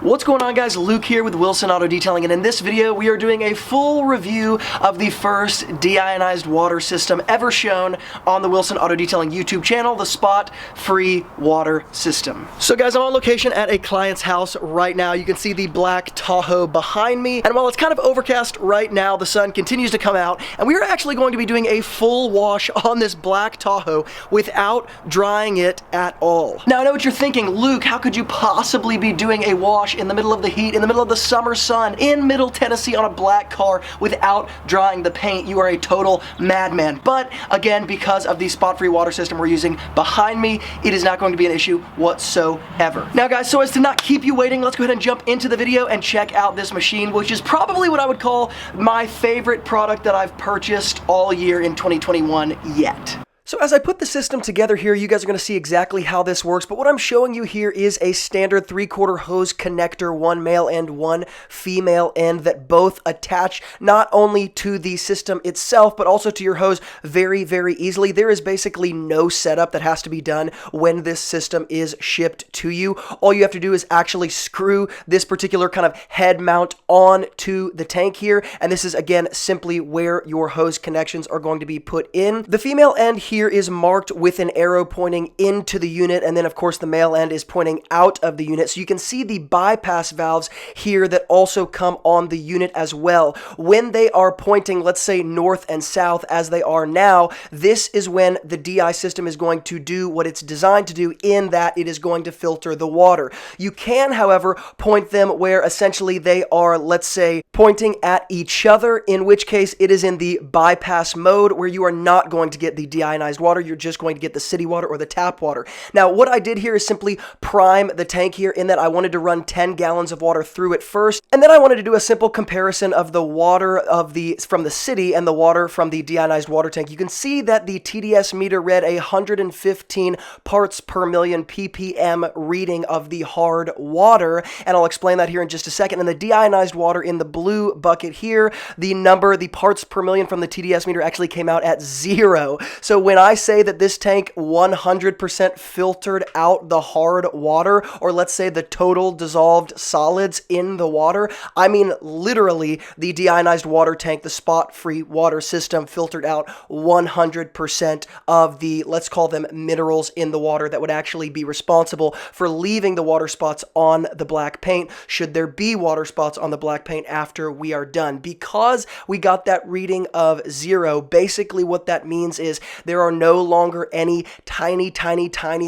What's going on, guys? Luke here with Wilson Auto Detailing, and in this video we are doing a full review of the first deionized water system ever shown on the Wilson Auto Detailing YouTube channel, the Spot Free Water System. So guys, I'm on location at a client's house right now. You can see the black Tahoe behind me, and while it's kind of overcast right now, the sun continues to come out, and we are actually going to be doing a full wash on this black Tahoe without drying it at all. Now I know what you're thinking, Luke, how could you possibly be doing a wash in the middle of the heat, in the middle of the summer sun, in Middle Tennessee on a black car without drying the paint? You are a total madman. But again, because of the spot-free water system we're using behind me, it is not going to be an issue whatsoever. Now guys, so as to not keep you waiting, let's go ahead and jump into the video and check out this machine, which is probably what I would call my favorite product that I've purchased all year in 2021 yet. So as I put the system together here, you guys are going to see exactly how this works, but what I'm showing you here is a standard 3/4 hose connector, one male and one female end, that both attach not only to the system itself, but also to your hose very, very easily. There is basically no setup that has to be done when this system is shipped to you. All you have to do is actually screw this particular kind of head mount on to the tank here, and this is again simply where your hose connections are going to be put in. The female end here is marked with an arrow pointing into the unit, and then of course the male end is pointing out of the unit. So you can see the bypass valves here that also come on the unit as well. When they are pointing, let's say north and south as they are now, this is when the DI system is going to do what it's designed to do, in that it is going to filter the water. You can, however, point them where essentially they are, let's say, pointing at each other, in which case it is in the bypass mode where you are not going to get the deionized water. You're just going to get the city water or the tap water. Now, what I did here is simply prime the tank here, in that I wanted to run 10 gallons of water through it first, and then I wanted to do a simple comparison of the water from the city and the water from the deionized water tank. You can see that the TDS meter read 115 parts per million ppm reading of the hard water, and I'll explain that here in just a second. And the deionized water in the blue bucket here, the parts per million from the TDS meter actually came out at 0. So when I say that this tank 100% filtered out the hard water, or let's say the total dissolved solids in the water, I mean literally the deionized water tank, the spot-free water system, filtered out 100% of the, let's call them, minerals in the water that would actually be responsible for leaving the water spots on the black paint, should there be water spots on the black paint after we are done. Because we got that reading of 0, basically what that means is there are no longer any tiny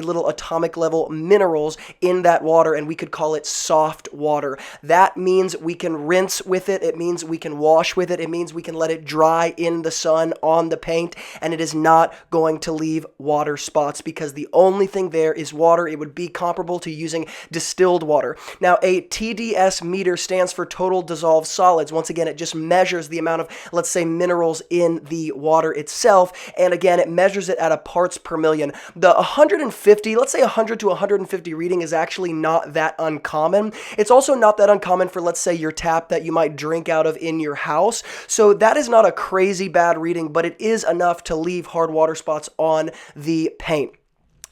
little atomic level minerals in that water, and we could call it soft water. That means we can rinse with it. It means we can wash with it. It means we can let it dry in the sun on the paint, and it is not going to leave water spots, because the only thing there is water. It would be comparable to using distilled water. Now, a TDS meter stands for total dissolved solids. Once again, it just measures the amount of, let's say, minerals in the water itself, and again, it measures it at a parts per million. The 150, let's say 100 to 150 reading is actually not that uncommon. It's also not that uncommon for, let's say, your tap that you might drink out of in your house. So that is not a crazy bad reading, but it is enough to leave hard water spots on the paint.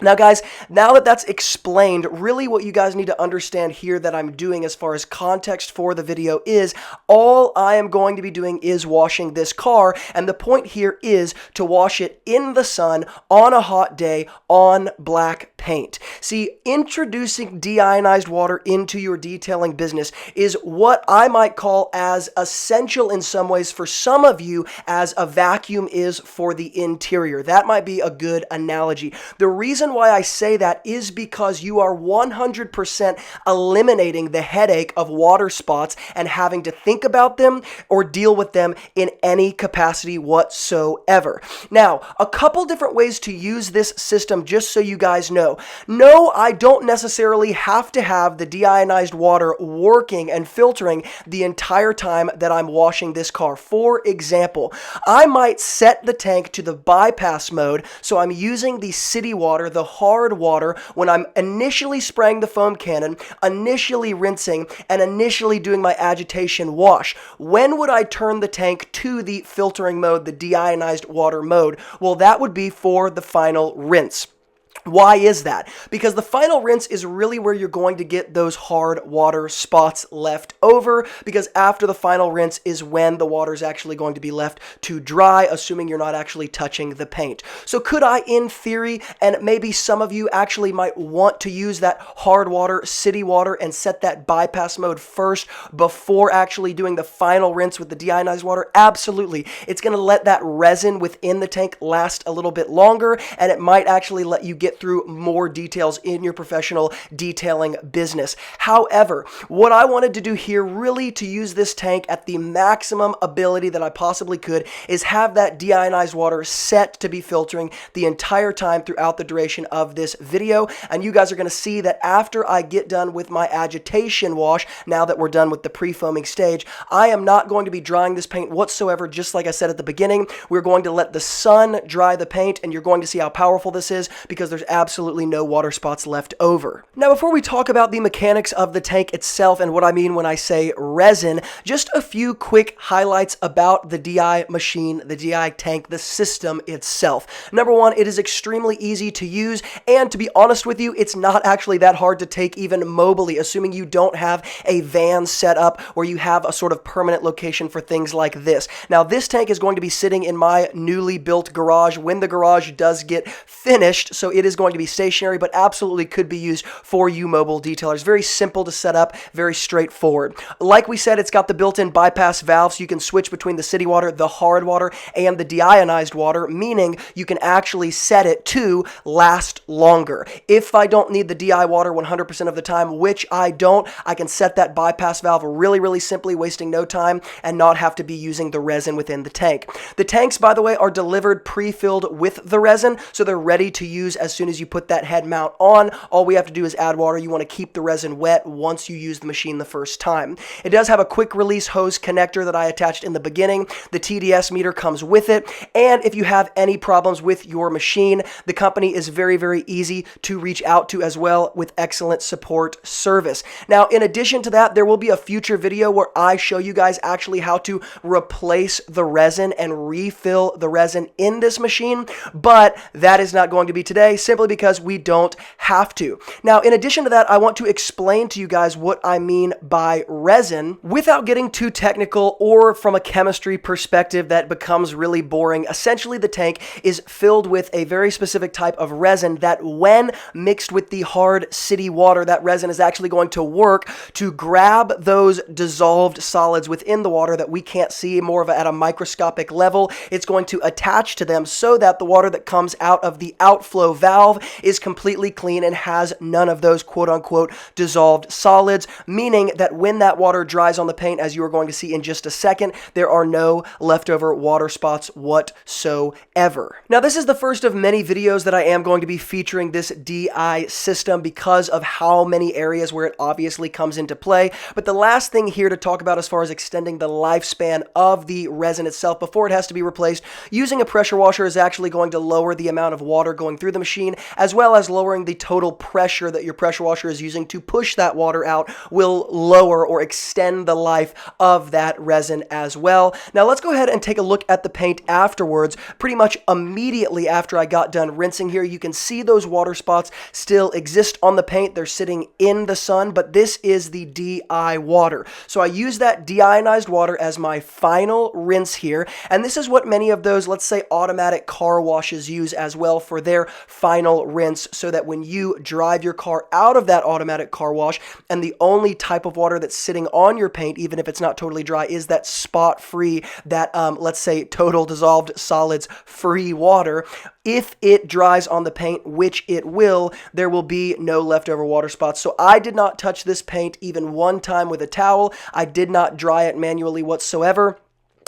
Now guys, now that that's explained, really what you guys need to understand here that I'm doing as far as context for the video is all I am going to be doing is washing this car, and the point here is to wash it in the sun on a hot day on black paint. See, introducing deionized water into your detailing business is what I might call as essential in some ways for some of you as a vacuum is for the interior. That might be a good analogy. The reason why I say that is because you are 100% eliminating the headache of water spots and having to think about them or deal with them in any capacity whatsoever. Now, a couple different ways to use this system, just so you guys know. No, I don't necessarily have to have the deionized water working and filtering the entire time that I'm washing this car. For example, I might set the tank to the bypass mode, so I'm using the city water, the hard water, when I'm initially spraying the foam cannon, initially rinsing, and initially doing my agitation wash. When would I turn the tank to the filtering mode, the deionized water mode? Well, that would be for the final rinse. Why is that? Because the final rinse is really where you're going to get those hard water spots left over, because after the final rinse is when the water is actually going to be left to dry, assuming you're not actually touching the paint. So could I, in theory, and maybe some of you actually might want to use that hard water, city water, and set that bypass mode first before actually doing the final rinse with the deionized water? Absolutely. It's going to let that resin within the tank last a little bit longer, and it might actually let you get through more details in your professional detailing business. However, what I wanted to do here, really to use this tank at the maximum ability that I possibly could, is have that deionized water set to be filtering the entire time throughout the duration of this video. And you guys are going to see that after I get done with my agitation wash, now that we're done with the pre-foaming stage, I am not going to be drying this paint whatsoever. Just like I said at the beginning, we're going to let the sun dry the paint, and you're going to see how powerful this is, because there's absolutely no water spots left over. Now, before we talk about the mechanics of the tank itself and what I mean when I say resin, just a few quick highlights about the DI machine, the DI tank, the system itself. Number one, it is extremely easy to use, and to be honest with you, it's not actually that hard to take even mobily, assuming you don't have a van set up where you have a sort of permanent location for things like this. Now, this tank is going to be sitting in my newly built garage when the garage does get finished, so it is going to be stationary, but absolutely could be used for you mobile detailers. Very simple to set up, very straightforward. Like we said, it's got the built-in bypass valve, so you can switch between the city water, the hard water, and the deionized water, meaning you can actually set it to last longer. If I don't need the DI water 100% of the time, which I don't, I can set that bypass valve really, really simply, wasting no time, and not have to be using the resin within the tank. The tanks, by the way, are delivered pre-filled with the resin, so they're ready to use as soon as you put that head mount on. All we have to do is add water. You want to keep the resin wet once you use the machine the first time. It does have a quick release hose connector that I attached in the beginning. The TDS meter comes with it, and if you have any problems with your machine, the company is very, very easy to reach out to as well, with excellent support service. Now, in addition to that, there will be a future video where I show you guys actually how to replace the resin and refill the resin in this machine, but that is not going to be today, simply because we don't have to. Now, in addition to that, I want to explain to you guys what I mean by resin without getting too technical or from a chemistry perspective that becomes really boring. Essentially, the tank is filled with a very specific type of resin that, when mixed with the hard city water, that resin is actually going to work to grab those dissolved solids within the water that we can't see, more of at a microscopic level. It's going to attach to them so that the water that comes out of the outflow valve is completely clean and has none of those quote-unquote dissolved solids, meaning that when that water dries on the paint, as you are going to see in just a second, there are no leftover water spots whatsoever. Now, this is the first of many videos that I am going to be featuring this DI system because of how many areas where it obviously comes into play. But the last thing here to talk about as far as extending the lifespan of the resin itself before it has to be replaced, using a pressure washer is actually going to lower the amount of water going through the machine, as well as lowering the total pressure that your pressure washer is using to push that water out will lower or extend the life of that resin as well. Now, let's go ahead and take a look at the paint afterwards. Pretty much immediately after I got done rinsing here, you can see those water spots still exist on the paint. They're sitting in the sun, but this is the DI water. So I use that deionized water as my final rinse here, and this is what many of those, let's say, automatic car washes use as well for their final rinse, so that when you drive your car out of that automatic car wash and the only type of water that's sitting on your paint, even if it's not totally dry, is that spot-free, that let's say total dissolved solids free water. If it dries on the paint, which it will, there will be no leftover water spots. So I did not touch this paint even one time with a towel. I did not dry it manually whatsoever.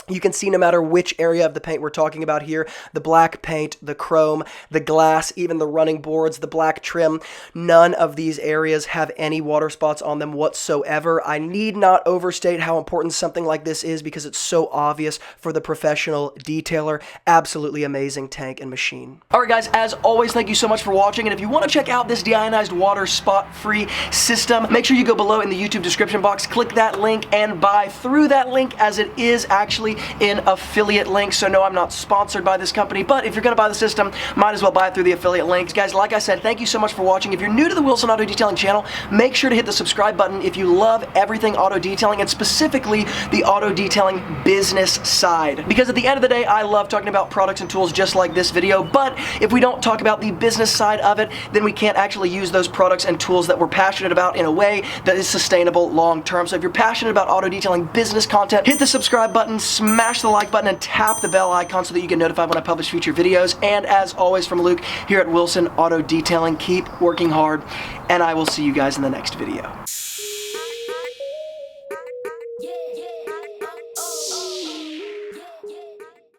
You can see no matter which area of the paint we're talking about here, the black paint, the chrome, the glass, even the running boards, the black trim, none of these areas have any water spots on them whatsoever. I need not overstate how important something like this is because it's so obvious for the professional detailer. Absolutely amazing tank and machine. All right, guys, as always, thank you so much for watching. And if you want to check out this deionized water spot-free system, make sure you go below in the YouTube description box, click that link, and buy through that link, as it is actually in affiliate links. So no, I'm not sponsored by this company, but if you're going to buy the system, might as well buy it through the affiliate links. Guys, like I said, thank you so much for watching. If you're new to the Wilson Auto Detailing channel, make sure to hit the subscribe button if you love everything auto detailing, and specifically the auto detailing business side. Because at the end of the day, I love talking about products and tools just like this video, but if we don't talk about the business side of it, then we can't actually use those products and tools that we're passionate about in a way that is sustainable long term. So if you're passionate about auto detailing business content, hit the subscribe button, smash the like button, and tap the bell icon so that you get notified when I publish future videos. And as always, from Luke here at Wilson Auto Detailing, keep working hard, and I will see you guys in the next video.